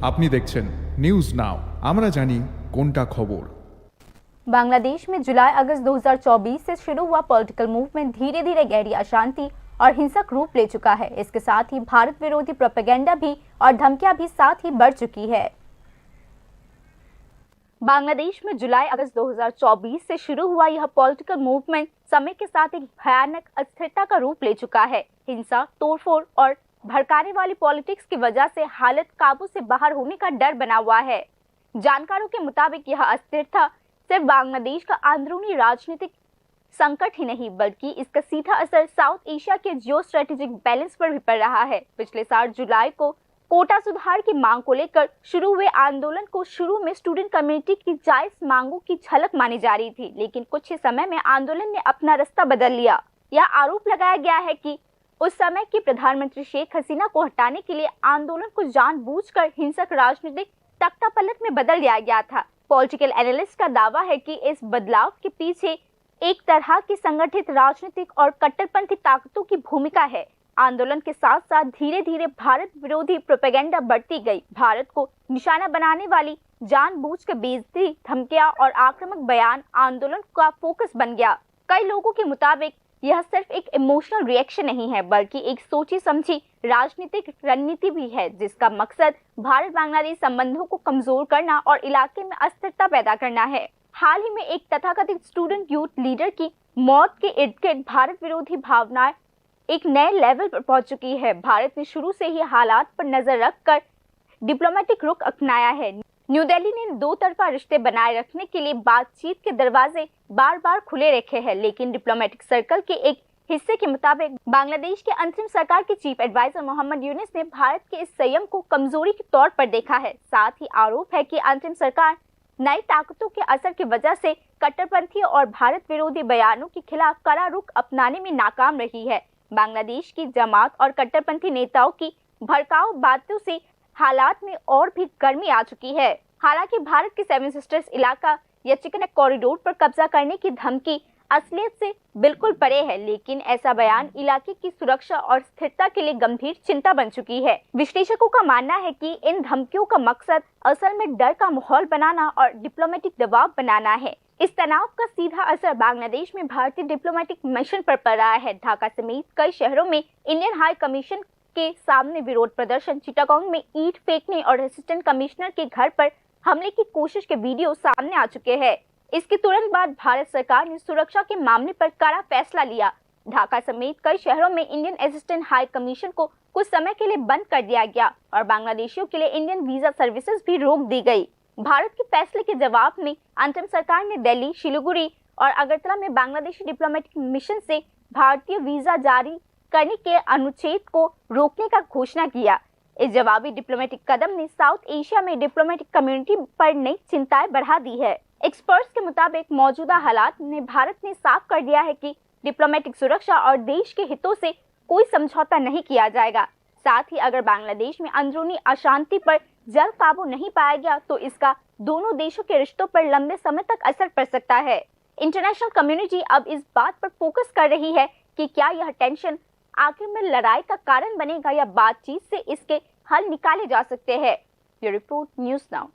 আপনি দেখছেন news now, আমরা জানি কোনটা খবর। बांग्लादेश में जुलाई अगस्त 2024 से शुरू हुआ पॉलिटिकल मूवमेंट धीरे धीरे गहरी अशांति और हिंसक रूप ले चुका है। इसके साथ ही भारत विरोधी प्रोपेगेंडा भी और धमकियां भी साथ ही बढ़ चुकी है। बांग्लादेश में जुलाई अगस्त 2024 से शुरू हुआ यह पॉलिटिकल मूवमेंट समय के साथ एक भयानक अस्थिरता का रूप ले चुका है। हिंसा, तोड़फोड़ और भड़काने वाली पॉलिटिक्स की वजह से हालत काबू से बाहर होने का डर बना हुआ है। जानकारों के मुताबिक यह अस्थिरता सिर्फ बांग्लादेश का अंदरूनी राजनीतिक संकट ही नहीं, बल्कि इसका सीधा असर साउथ एशिया के जियो स्ट्रेटेजिक बैलेंस पर भी पड़ रहा है। पिछले साल जुलाई को कोटा सुधार की मांग को लेकर शुरू हुए आंदोलन को शुरू में स्टूडेंट कम्युनिटी की जायज मांगों की झलक मानी जा रही थी, लेकिन कुछ ही समय में आंदोलन ने अपना रास्ता बदल लिया। यह आरोप लगाया गया है कि उस समय की प्रधानमंत्री शेख हसीना को हटाने के लिए आंदोलन को जानबूझकर हिंसक राजनीतिक तख्तापलट में बदल दिया गया था। पॉलिटिकल एनालिस्ट का दावा है कि इस बदलाव के पीछे एक तरह की संगठित राजनीतिक और कट्टरपंथी ताकतों की भूमिका है। आंदोलन के साथ साथ धीरे धीरे भारत विरोधी प्रोपेगेंडा बढ़ती गई। भारत को निशाना बनाने वाली जानबूझकर बेइज्जती, धमकियां और आक्रामक बयान आंदोलन का फोकस बन गया। कई लोगों के मुताबिक यह सिर्फ एक इमोशनल रिएक्शन नहीं है, बल्कि एक सोची समझी राजनीतिक रणनीति भी है, जिसका मकसद भारत बांग्लादेश संबंधों को कमजोर करना और इलाके में अस्थिरता पैदा करना है। हाल ही में एक तथाकथित स्टूडेंट यूथ लीडर की मौत के इर्द गिर्द भारत विरोधी भावनाएं एक नए लेवल पर पहुंच चुकी है। भारत ने शुरू से ही हालात पर नजर रखकर डिप्लोमेटिक रुख अपनाया है। न्यू दिल्ली ने दो तरफा रिश्ते बनाए रखने के लिए बातचीत के दरवाजे बार बार खुले रखे हैं, लेकिन डिप्लोमेटिक सर्कल के एक हिस्से के मुताबिक बांग्लादेश के अंतरिम सरकार के चीफ एडवाइजर मोहम्मद यूनुस ने भारत के इस संयम को कमजोरी के तौर पर देखा है। साथ ही आरोप है कि अंतरिम सरकार नई ताकतों के असर की वजह से कट्टरपंथी और भारत विरोधी बयानों के खिलाफ कड़ा रुख अपनाने में नाकाम रही है। बांग्लादेश की जमात और कट्टरपंथी नेताओं की भड़काऊ बातों से हालात में और भी गर्मी आ चुकी है। हालांकि भारत के सेवन सिस्टर्स इलाका या चिकन कॉरिडोर पर कब्जा करने की धमकी असलियत से बिल्कुल परे है, लेकिन ऐसा बयान इलाके की सुरक्षा और स्थिरता के लिए गंभीर चिंता बन चुकी है। विश्लेषकों का मानना है कि इन धमकियों का मकसद असल में डर का माहौल बनाना और डिप्लोमेटिक दबाव बनाना है। इस तनाव का सीधा असर बांग्लादेश में भारतीय डिप्लोमेटिक मिशन पर पड़ रहा है। ढाका समेत कई शहरों में इंडियन हाई कमीशन के सामने विरोध प्रदर्शन, चिटागोंग में ईंट फेंकने और असिस्टेंट कमिश्नर के घर पर हमले की कोशिश के वीडियो सामने आ चुके हैं। इसके तुरंत बाद भारत सरकार ने सुरक्षा के मामले पर कड़ा फैसला लिया। ढाका समेत कई शहरों में इंडियन असिस्टेंट हाई कमीशन को कुछ समय के लिए बंद कर दिया गया और बांग्लादेशियों के लिए इंडियन वीजा सर्विसेज भी रोक दी गई। भारत के फैसले के जवाब में अंतरिम सरकार ने दिल्ली, शिलीगुड़ी और अगरतला में बांग्लादेशी डिप्लोमेटिक मिशन से भारतीय वीजा जारी करने के अनुच्छेद को रोकने का घोषणा किया। इस जवाबी डिप्लोमेटिक कदम ने साउथ एशिया में डिप्लोमेटिक कम्युनिटी पर नई चिंताएं बढ़ा दी है। एक्सपर्ट्स के मुताबिक मौजूदा हालात में भारत ने साफ कर दिया है कि डिप्लोमेटिक सुरक्षा और देश के हितों से कोई समझौता नहीं किया जाएगा। साथ ही अगर बांग्लादेश में अंदरूनी अशांति पर जल्द काबू नहीं पाया गया तो इसका दोनों देशों के रिश्तों पर लंबे समय तक असर पड़ सकता है। इंटरनेशनल कम्युनिटी अब इस बात पर फोकस कर रही है कि क्या यह टेंशन आखिर में लड़ाई का कारण बनेगा या बातचीत से इसके हल निकाले जा सकते हैं। ये रिपोर्ट न्यूज़ नाउ।